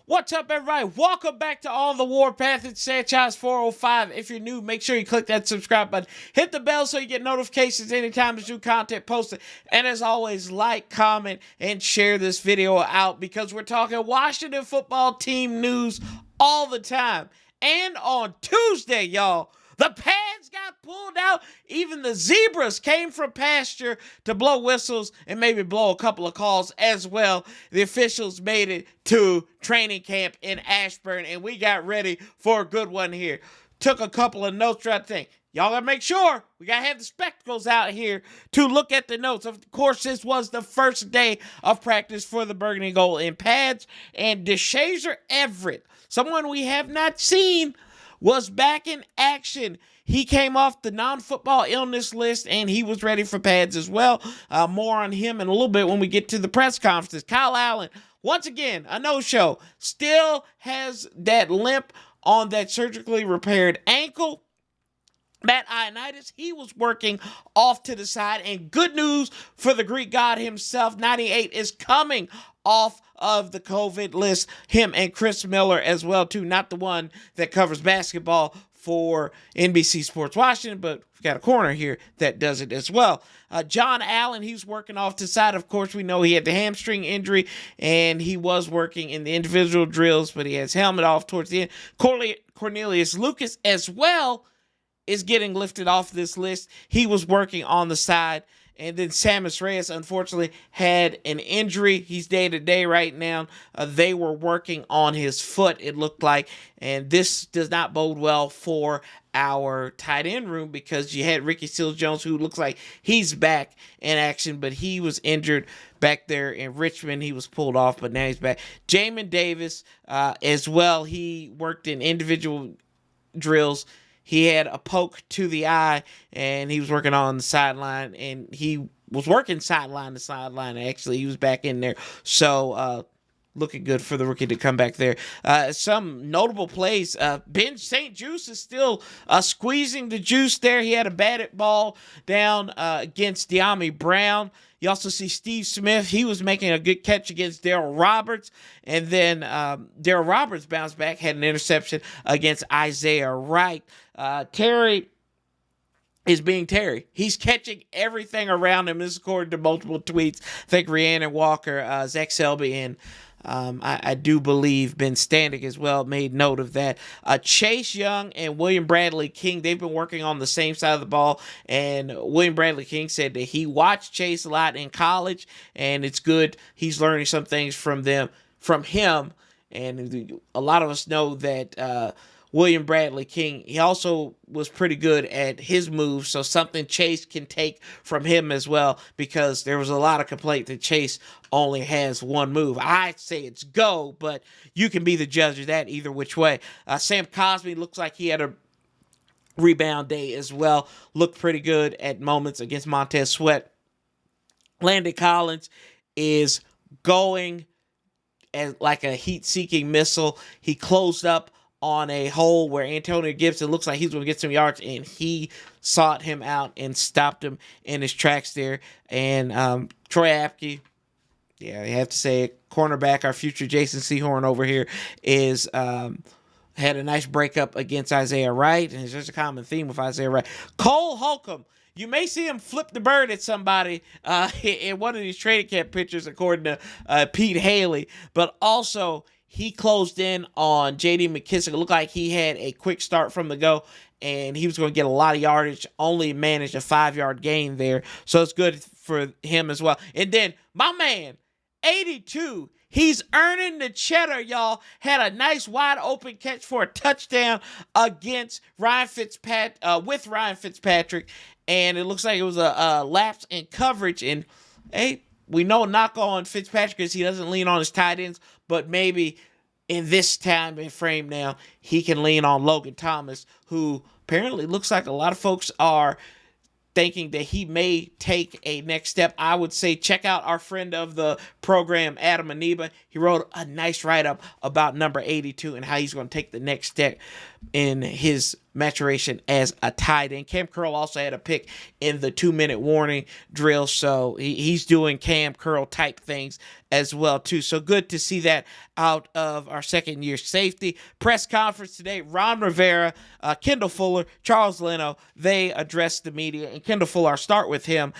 What's up, everybody? Welcome back to On the Warpath. It's Sanchez 405. If you're new, make sure you click that subscribe button. Hit the bell so you get notifications anytime there's new content posted. And as always, like, comment, and share this video out because we're talking Washington football team news all the time. And on Tuesday, y'all, the pads got pulled out. Even the zebras came from pasture to blow whistles and maybe blow a couple of calls as well. The officials made it to training camp in Ashburn, and we got ready for a good one here. Took a couple of notes throughout the thing. Y'all got to make sure we got to have the spectacles out here to look at the notes. Of course, this was the first day of practice for the Burgundy Gold in pads, and Deshazor Everett, someone we have not seen, was back in action. He came off the non-football illness list, and he was ready for pads as well. More on him in a little bit when we get to the press conferences. Kyle Allen, once again, a no-show. Still has that limp on that surgically repaired ankle. Ioannidis, he was working off to the side. And good news for the Greek god himself, 98 is coming off of the COVID list. Him and Chris Miller as well, too. Not the one that covers basketball for NBC Sports Washington, but we've got a corner here that does it as well. John Allen, he's working off to the side. Of course, we know he had the hamstring injury, and he was working in the individual drills, but he has helmet off towards the end. Cornelius Lucas as well is getting lifted off this list. He was working on the side. And then Samus Reyes, unfortunately, had an injury. He's day-to-day right now. They were working on his foot, it looked like. And this does not bode well for our tight end room because you had Ricky Seals-Jones, who looks like he's back in action, but he was injured back there in Richmond. He was pulled off, but now he's back. Jamin Davis as well. He worked in individual drills. He had a poke to the eye, and he was working on the sideline, and he was working sideline to sideline, actually. He was back in there. So, looking good for the rookie to come back there. Some notable plays. Ben St. Juice is still squeezing the juice there. He had a batted ball down against De'Ami Brown. You also see Steve Smith. He was making a good catch against Darryl Roberts. And then Darryl Roberts bounced back, had an interception against Isaiah Wright. Terry is being Terry. He's catching everything around him. This is according to multiple tweets. I think Rhiannon Walker, Zach Selby, and I do believe Ben Standig as well made note of that. Chase Young and William Bradley King, they've been working on the same side of the ball, and William Bradley King said that he watched Chase a lot in college, and it's good. He's learning some things from him, and a lot of us know that William Bradley King, he also was pretty good at his moves, so something Chase can take from him as well, because there was a lot of complaint that Chase only has one move. I'd say it's go, but you can be the judge of that either which way. Sam Cosmi looks like he had a rebound day as well. Looked pretty good at moments against Montez Sweat. Landon Collins is going as like a heat-seeking missile. He closed up on a hole where Antonio Gibson looks like he's going to get some yards, and he sought him out and stopped him in his tracks there. And Troy Apke, yeah, I have to say it, cornerback, our future Jason Sehorn over here, is had a nice breakup against Isaiah Wright, and it's just a common theme with Isaiah Wright. Cole Holcomb, you may see him flip the bird at somebody in one of these training camp pictures, according to Pete Haley, but also he closed in on J.D. McKissick. It looked like he had a quick start from the go, and he was going to get a lot of yardage, only managed a 5-yard gain there. So it's good for him as well. And then my man, 82, he's earning the cheddar, y'all. Had a nice wide open catch for a touchdown against Ryan Fitzpatrick. And it looks like it was a lapse in coverage. And, hey, we know knock on Fitzpatrick because he doesn't lean on his tight ends, but maybe in this time and frame now, he can lean on Logan Thomas, who apparently looks like a lot of folks are thinking that he may take a next step. I would say check out our friend of the program, Adam Aniba. He wrote a nice write-up about number 82 and how he's going to take the next step in his maturation as a tight end. Cam Curl also had a pick in the 2-minute warning drill, so he's doing Cam Curl type things as well too. So good to see that out of our second-year safety. Press conference today, Ron Rivera, Kendall Fuller, Charles Leno, they addressed the media. And Kendall Fuller, I'll start with him.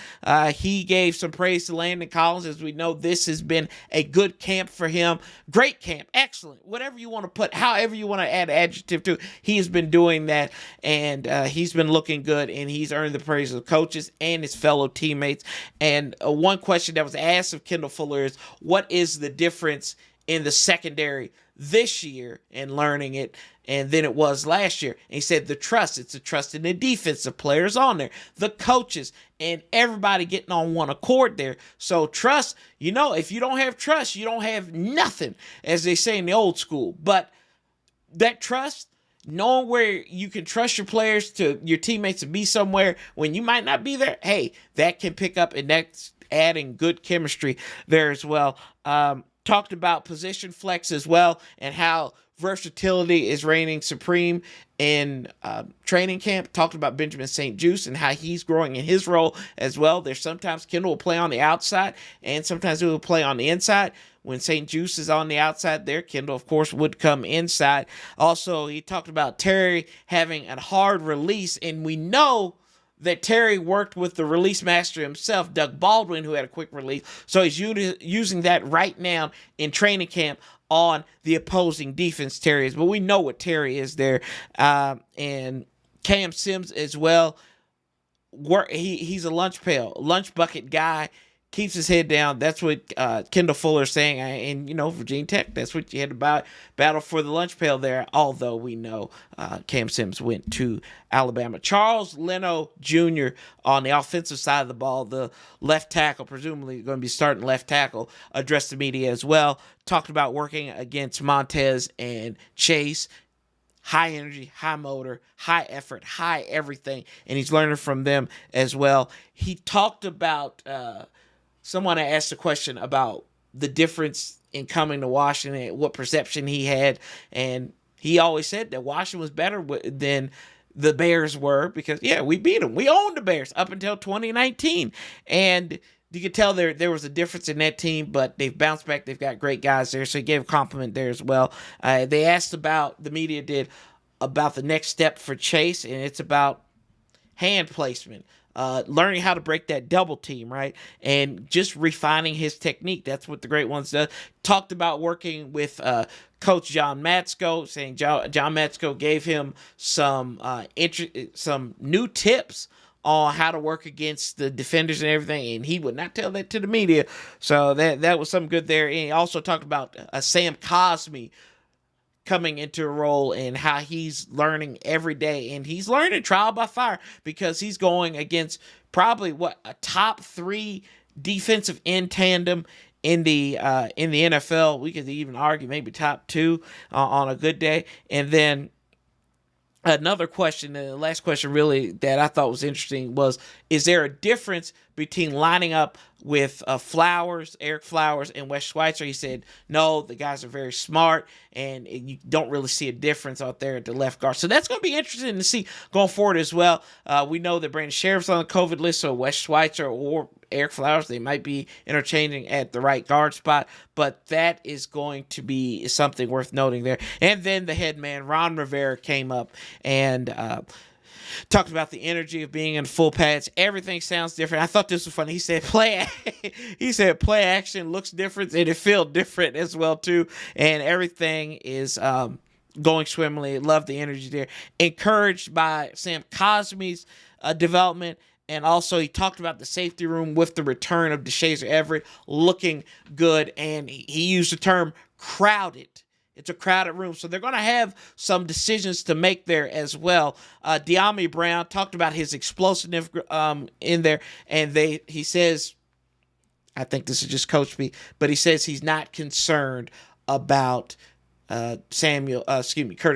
He gave some praise to Landon Collins. As we know, this has been a good camp for him. Great camp, excellent, whatever you want to put, however you want to add adjective to it, he has been doing that, and he's been looking good, and he's earned the praise of coaches and his fellow teammates. And one question that was asked of Kendall Fuller is, what is the difference in the secondary this year and learning it and than it was last year? And he said the trust. It's the trust in the defensive players on there, the coaches, and everybody getting on one accord there. So trust, if you don't have trust, you don't have nothing, as they say in the old school. But that trust, knowing where you can trust your players to your teammates to be somewhere when you might not be there, hey, that can pick up, and that's adding good chemistry there as well. Talked about position flex as well and how versatility is reigning supreme in training camp. Talked about Benjamin St. Juste and how he's growing in his role as well. There's sometimes Kendall will play on the outside and sometimes he will play on the inside. When St. Juste is on the outside there, Kendall, of course, would come inside. Also, he talked about Terry having a hard release, and we know that Terry worked with the release master himself, Doug Baldwin, who had a quick release. So he's using that right now in training camp on the opposing defense, Terry is. But we know what Terry is there. And Cam Sims as well. He's a lunch bucket guy. Keeps his head down. That's what Kendall Fuller is saying. And, Virginia Tech, that's what you had to battle for the lunch pail there, although we know Cam Sims went to Alabama. Charles Leno Jr. on the offensive side of the ball, the left tackle, presumably going to be starting left tackle, addressed the media as well. Talked about working against Montez and Chase. High energy, high motor, high effort, high everything, and he's learning from them as well. He talked about... Someone asked a question about the difference in coming to Washington, what perception he had, and he always said that Washington was better than the Bears were because, we beat them. We owned the Bears up until 2019, and you could tell there was a difference in that team, but they've bounced back. They've got great guys there, so he gave a compliment there as well. They asked the media did, about the next step for Chase, and it's about hand placement. Learning how to break that double team, right? And just refining his technique. That's what the great ones do. Talked about working with Coach John Matsko, saying John Matsko gave him some new tips on how to work against the defenders and everything, and he would not tell that to the media. So that was something good there. And he also talked about Sam Cosmi coming into a role and how he's learning every day, and he's learning trial by fire because he's going against probably a top 3 defensive end tandem in the NFL. We could even argue maybe top 2 on a good day. And then another question, the last question really that I thought was interesting was, is there a difference between lining up with Eric Flowers and Wes Schweitzer? He said, no, the guys are very smart, and you don't really see a difference out there at the left guard. So that's going to be interesting to see going forward as well. We know that Brandon Sheriff's on the COVID list, so Wes Schweitzer or Eric Flowers, they might be interchanging at the right guard spot, but that is going to be something worth noting there. And then the head man, Ron Rivera, came up and talked about the energy of being in full pads. Everything sounds different. I thought this was funny. He said play action looks different and it feels different as well too. And everything is going swimmingly. Love the energy there. Encouraged by Sam Cosmi's development. And also he talked about the safety room with the return of Deshazor Everett looking good. And he used the term crowded. It's a crowded room, so they're going to have some decisions to make there as well. De'Ami Brown talked about his explosiveness in there, and he says, I think this is just Coach B, but he says he's not concerned about Curtis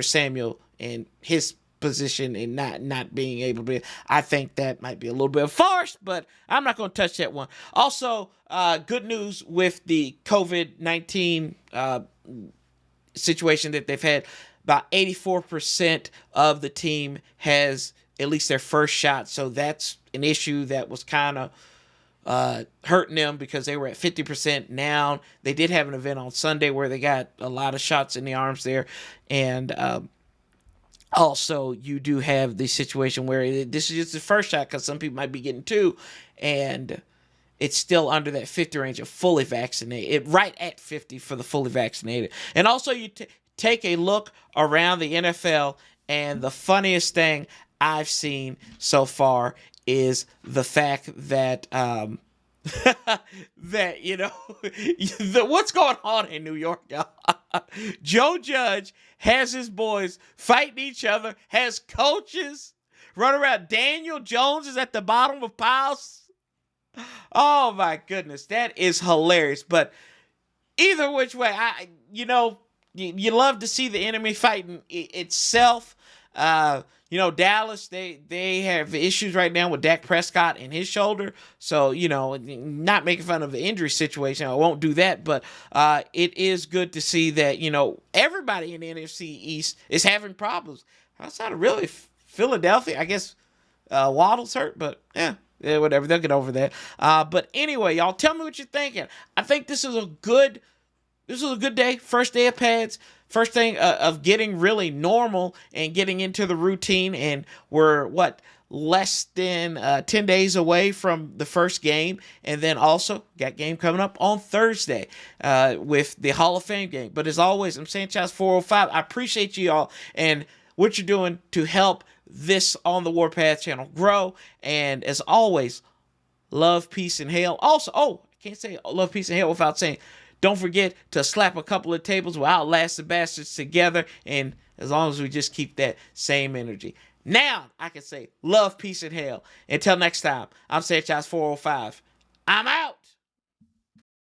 Samuel and his position and not being able to. I think that might be a little bit of farce, but I'm not going to touch that one. Also, good news with the COVID-19 situation that they've had. about 84% of the team has at least their first shot. So that's an issue that was kind of hurting them because they were at 50% now. They did have an event on Sunday where they got a lot of shots in the arms there. And also, you do have the situation where this is just the first shot because some people might be getting two, and it's still under that 50 range of fully vaccinated, right at 50 for the fully vaccinated. And also, you take a look around the NFL, and the funniest thing I've seen so far is the fact that that, you know, what's going on in New York, y'all? Joe Judge has his boys fighting each other, has coaches run around. Daniel Jones is at the bottom of piles. Oh my goodness, that is hilarious. But either which way, you love to see the enemy fighting itself. Dallas, they have issues right now with Dak Prescott and his shoulder. So, not making fun of the injury situation. I won't do that. But it is good to see that, everybody in the NFC East is having problems. Outside of really Philadelphia, I guess Waddle's hurt, but yeah, whatever. They'll get over that. But anyway, y'all, tell me what you're thinking. I think this is a good day. First day of pads. First thing of getting really normal and getting into the routine. And we're, less than 10 days away from the first game. And then also got game coming up on Thursday with the Hall of Fame game. But as always, I'm Sanchez 405. I appreciate you all and what you're doing to help this On the Warpath channel grow. And as always, love, peace, and hail. Also, I can't say love, peace, and hail without saying, don't forget to slap a couple of tables. We'll outlast the bastards together. And as long as we just keep that same energy. Now, I can say love, peace, and hail. Until next time, I'm Sanchez 405. I'm out.